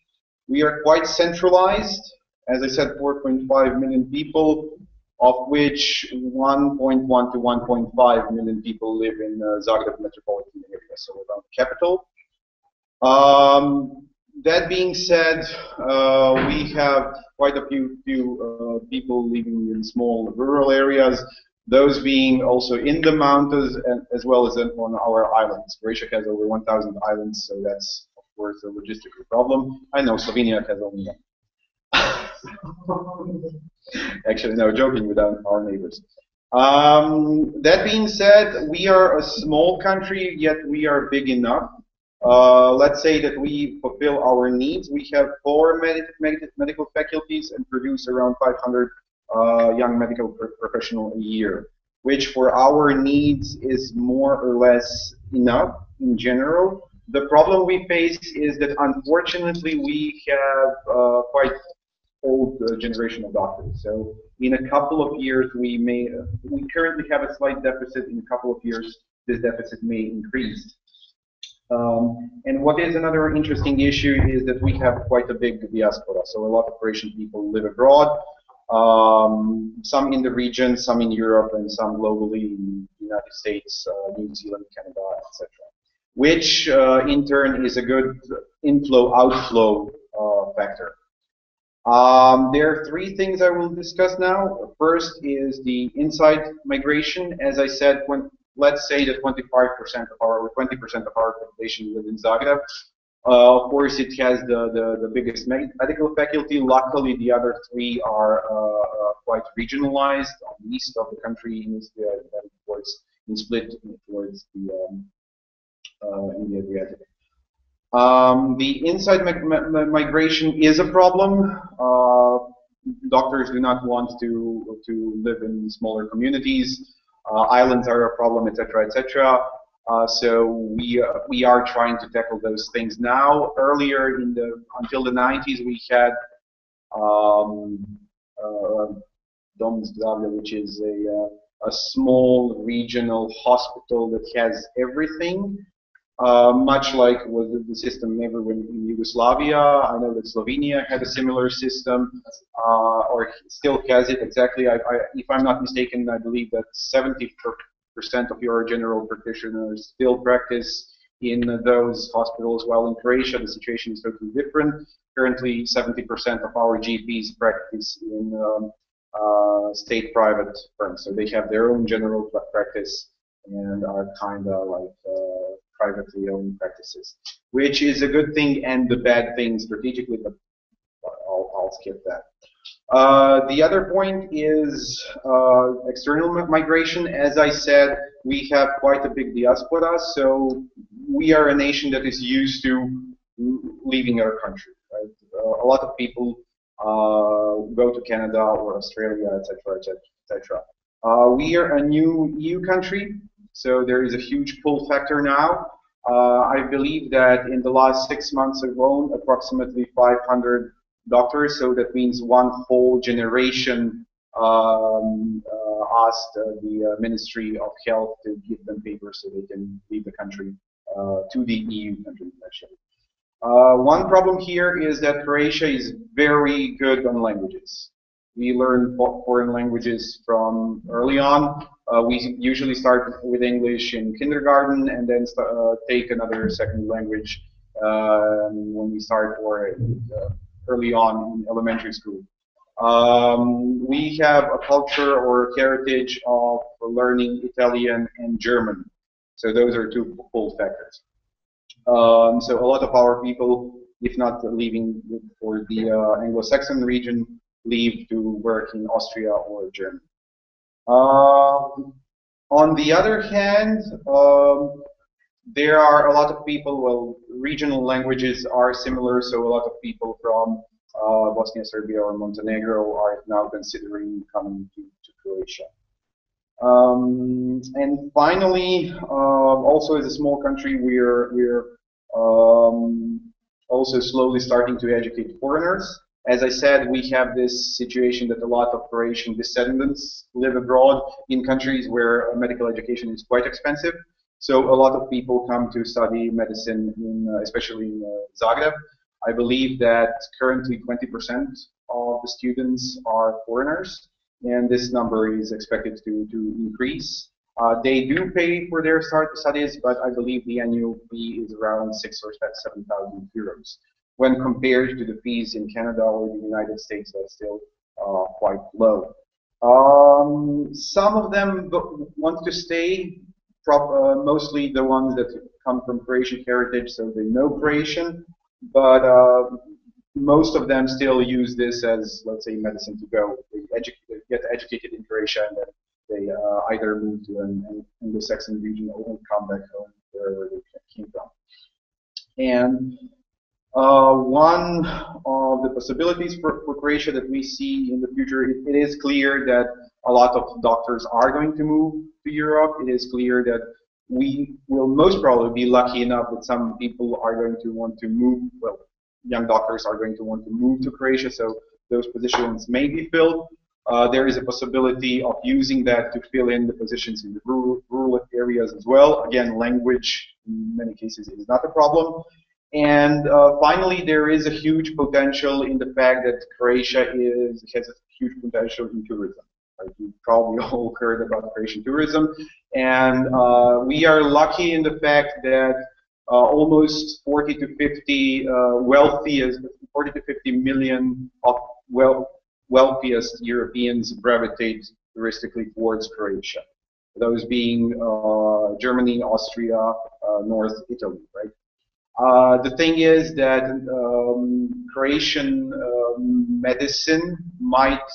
We are quite centralized. As I said, 4.5 million people. of which 1.1 to 1.5 million people live in Zagreb metropolitan area, so around the capital. That being said, we have quite a few people living in small rural areas, those being also in the mountains as well as on our islands. Croatia has over 1,000 islands, so that's of course a logistical problem. I know Slovenia has only one. Actually, no, joking with our neighbors. That being said, we are a small country, yet we are big enough. Let's say that we fulfill our needs. We have 4 medical faculties and produce around 500 young medical professionals a year, which for our needs is more or less enough in general. The problem we face is that unfortunately we have quite old generation of doctors. So in a couple of years we currently have a slight deficit. In a couple of years this deficit may increase. And what is another interesting issue is that we have quite a big diaspora. So a lot of Croatian people live abroad, some in the region, some in Europe, and some globally in the United States, New Zealand, Canada, etc. Which in turn is a good inflow-outflow factor. There are 3 things I will discuss now. First is the inside migration. As I said, let's say that 20% of our population live in Zagreb. Of course, it has the biggest medical faculty. Luckily, the other 3 are quite regionalized. On the east of the country, in Split, towards the in the Adriatic. The inside migration is a problem. Doctors do not want to live in smaller communities. Islands are a problem, etc., etc. So we are trying to tackle those things now. Earlier until the 90s, we had Dom Zdravlja, which is a small regional hospital that has everything. Much like was the system everywhere in Yugoslavia. I know that Slovenia had a similar system, or still has it exactly. If I'm not mistaken, I believe that 70% of your general practitioners still practice in those hospitals, while in Croatia the situation is totally different. Currently, 70% of our GPs practice in state-private firms, so they have their own general practice and are kind of like privately owned practices, which is a good thing and the bad thing strategically, but I'll skip that. The other point is external migration. As I said, we have quite a big diaspora, so we are a nation that is used to leaving our country. Right? A lot of people go to Canada or Australia, etc., etc. We are a new EU country, so there is a huge pull factor now. I believe that in the last 6 months alone, approximately 500 doctors, so that means one whole generation, asked the Ministry of Health to give them papers so they can leave the country to the EU countries, actually. One problem here is that Croatia is very good on languages. We learn foreign languages from early on. We usually start with English in kindergarten and then take another second language when we start or early on in elementary school. We have a culture or heritage of learning Italian and German. So those are 2 pull factors. So a lot of our people, if not leaving for the Anglo-Saxon region, leave to work in Austria or Germany. On the other hand, there are a lot of people, well, regional languages are similar, so a lot of people from Bosnia, Serbia, or Montenegro are now considering coming to Croatia. And finally, also as a small country, we're also slowly starting to educate foreigners. As I said, we have this situation that a lot of Croatian descendants live abroad in countries where medical education is quite expensive. So a lot of people come to study medicine, especially in Zagreb. I believe that currently 20% of the students are foreigners. and this number is expected to increase. They do pay for their studies, but I believe the annual fee is around 6,000 or 7,000 euros. When compared to the fees in Canada or the United States, that's still quite low. Some of them want to stay, mostly the ones that come from Croatian heritage, so they know Croatian, but most of them still use this as, let's say, medicine to go. They get educated in Croatia, and then they either move to an Anglo-Saxon region or come back home wherever they came from. And one of the possibilities for Croatia that we see in the future, it is clear that a lot of doctors are going to move to Europe. It is clear that we will most probably be lucky enough that some people are going to want to move, well, young doctors are going to want to move to Croatia, so those positions may be filled. There is a possibility of using that to fill in the positions in the rural areas as well. Again, language in many cases is not a problem. And finally, there is a huge potential in the fact that Croatia has a huge potential in tourism. Right? You've probably all heard about Croatian tourism. And we are lucky in the fact that almost 40 to 50 million of wealthiest Europeans gravitate touristically towards Croatia. Those being Germany, Austria, North Italy, right? The thing is that Croatian medicine might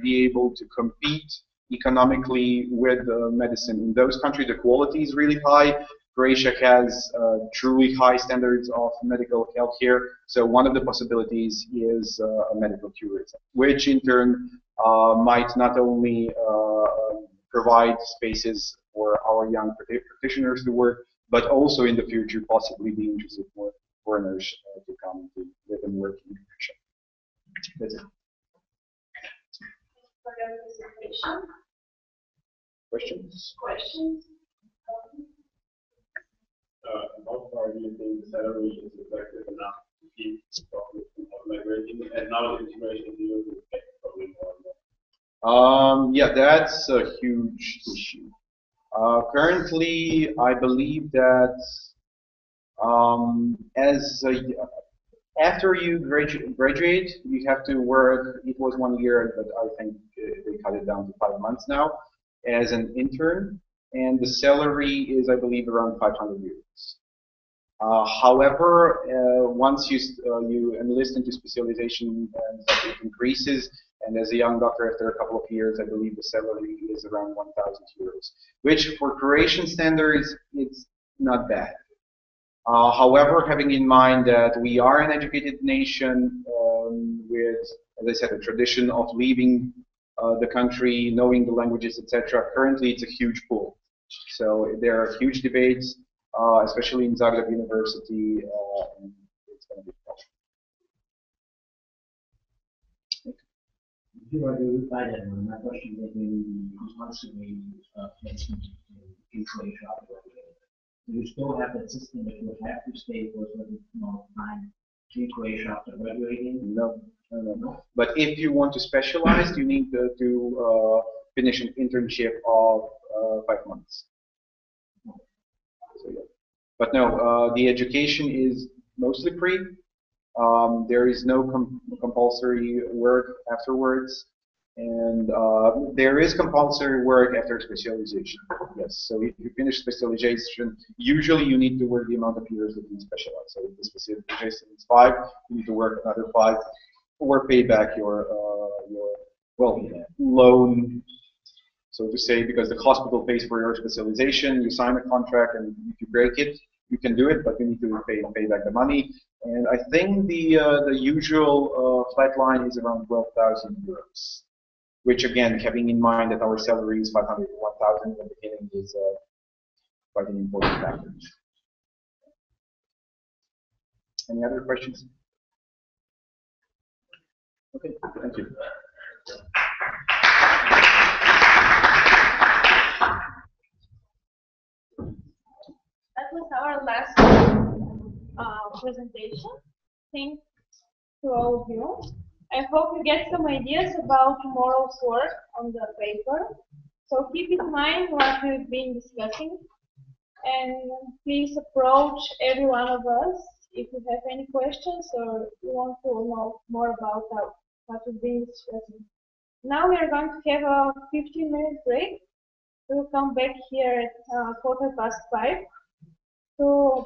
be able to compete economically with medicine in those countries. The quality is really high. Croatia has truly high standards of medical health care. So one of the possibilities is medical tourism, which in turn might not only provide spaces for our young practitioners to work, but also in the future possibly be interested for foreigners to come to live and work in Croatia. That's it.
For your presentation.
Questions?
Questions?
How far do you think the salary is effective enough to keep doctors from migrating? And now the integration into Europe is probably more and more.
Yeah, that's a huge issue. Currently, I believe that after you graduate, you have to work. It was 1 year, but I think they cut it down to 5 months now as an intern, and the salary is, I believe, around 500 euros. However, once you enlist into specialization, it increases. And as a young doctor, after a couple of years, I believe the salary is around 1,000 euros, which for Croatian standards, it's not bad. However, having in mind that we are an educated nation with, as I said, a tradition of leaving the country, knowing the languages, etc., currently it's a huge pool. So there are huge debates, especially in Zagreb University, and it's going to be tough.
If you are to reply that one, my question is maybe responsibly placement in Croatia. Do you still have that system that you have to stay for a certain amount of time in Croatia after graduating?
No. But if you want to specialize, you need to finish an internship of 5 months. So, yeah. But no, the education is mostly free. There is no compulsory work afterwards, and there is compulsory work after specialization. Yes, so if you finish specialization, usually you need to work the amount of years that you specialize. So if the specialization is 5, you need to work another 5, or pay back your loan, so to say, because the hospital pays for your specialization. You sign a contract, and if you break it, you can do it, but you need to pay back the money. And I think the usual flat line is around 12,000 euros, which again, having in mind that our salary is 500 to 1,000 in the beginning, is quite an important factor. Any other questions? Okay, thank you.
That was our last presentation. Thanks to all of you. I hope you get some ideas about tomorrow's work on the paper. So keep in mind what we've been discussing, and please approach every one of us if you have any questions or you want to know more about what we've been discussing. Now we are going to have a 15-minute break. We'll come back here at 5:15 to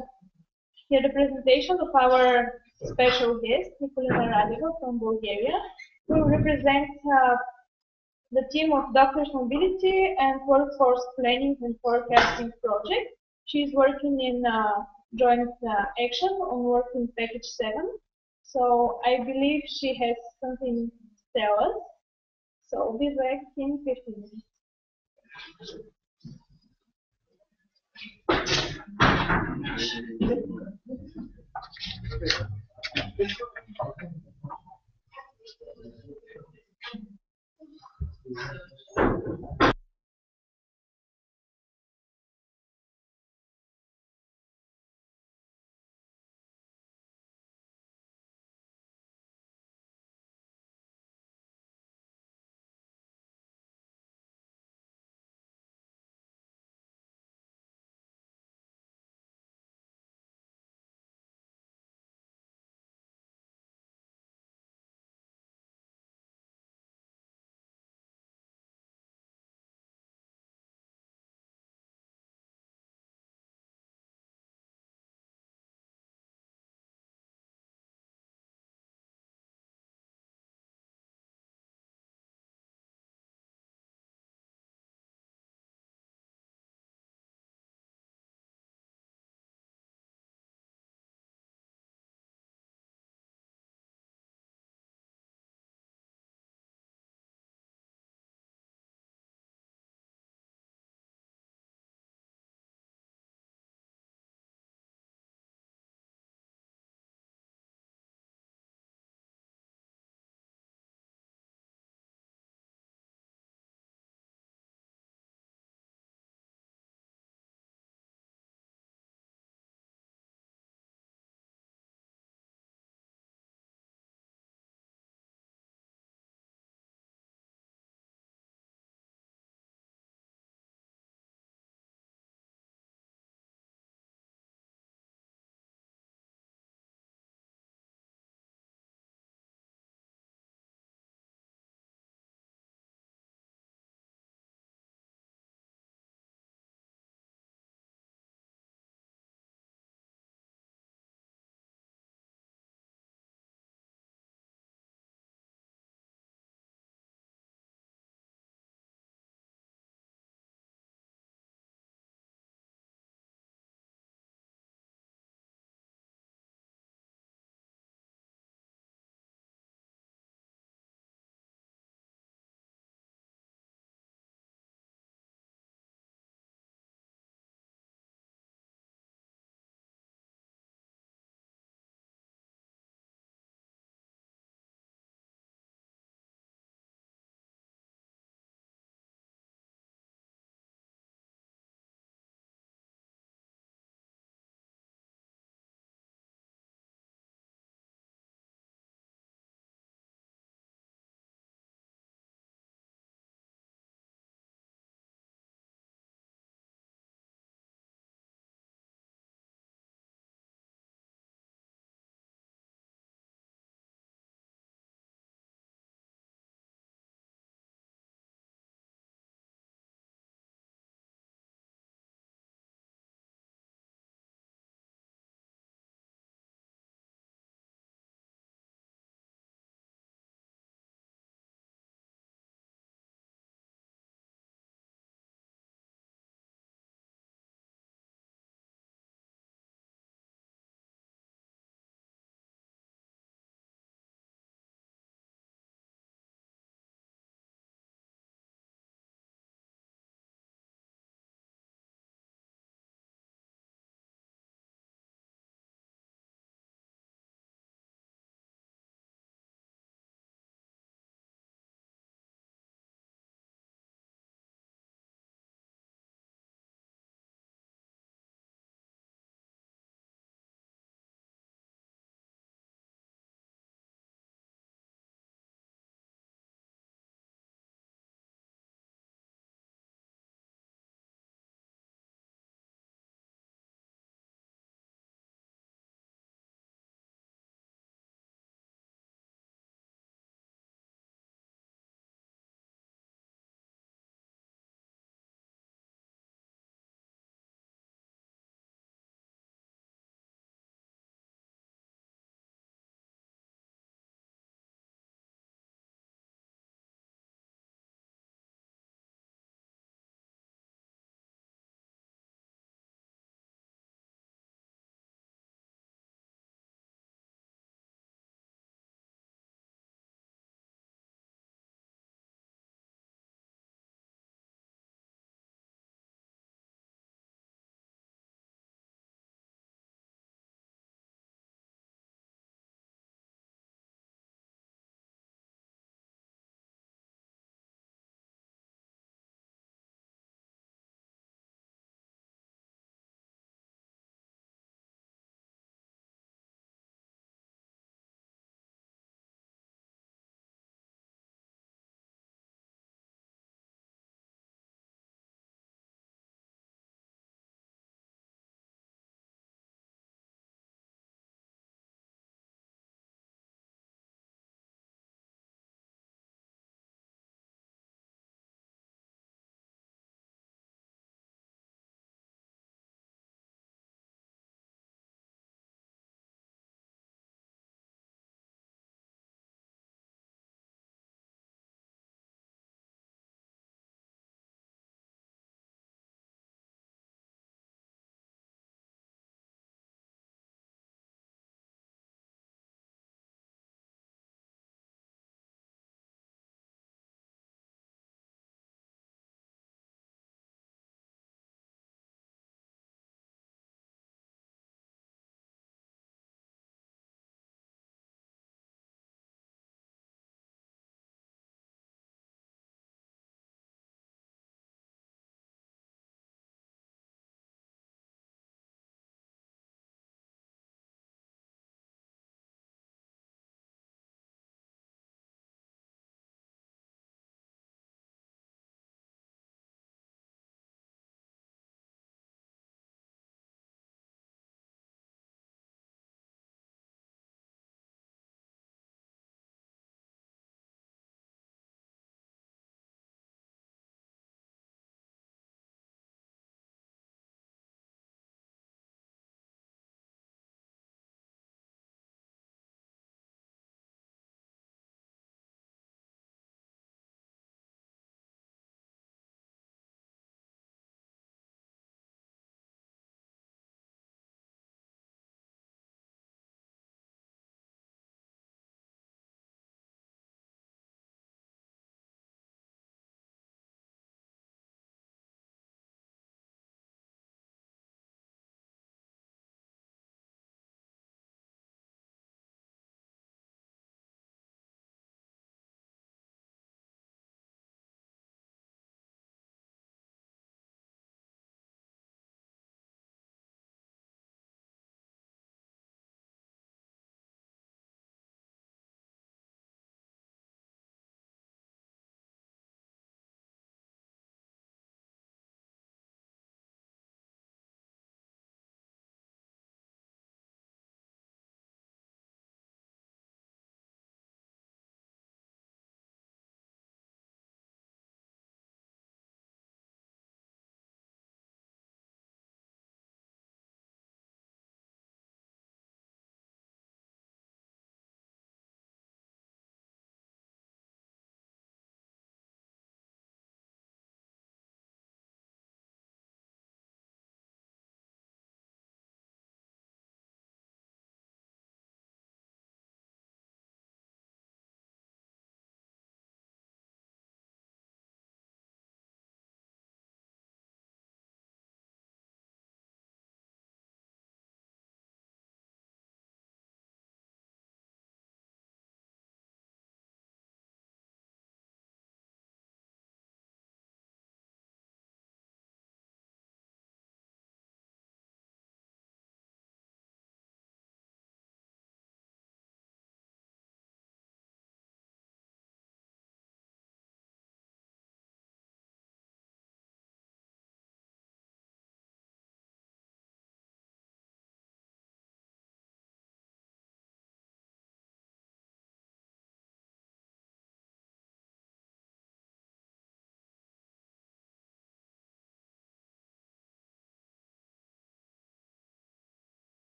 hear the presentation of our special guest, Nikolina Radeva from Bulgaria, who will represent the team of Doctors Mobility and Workforce Planning and Forecasting project. She is working in joint action on working package 7. So I believe she has something to tell us. So be back in 15 minutes.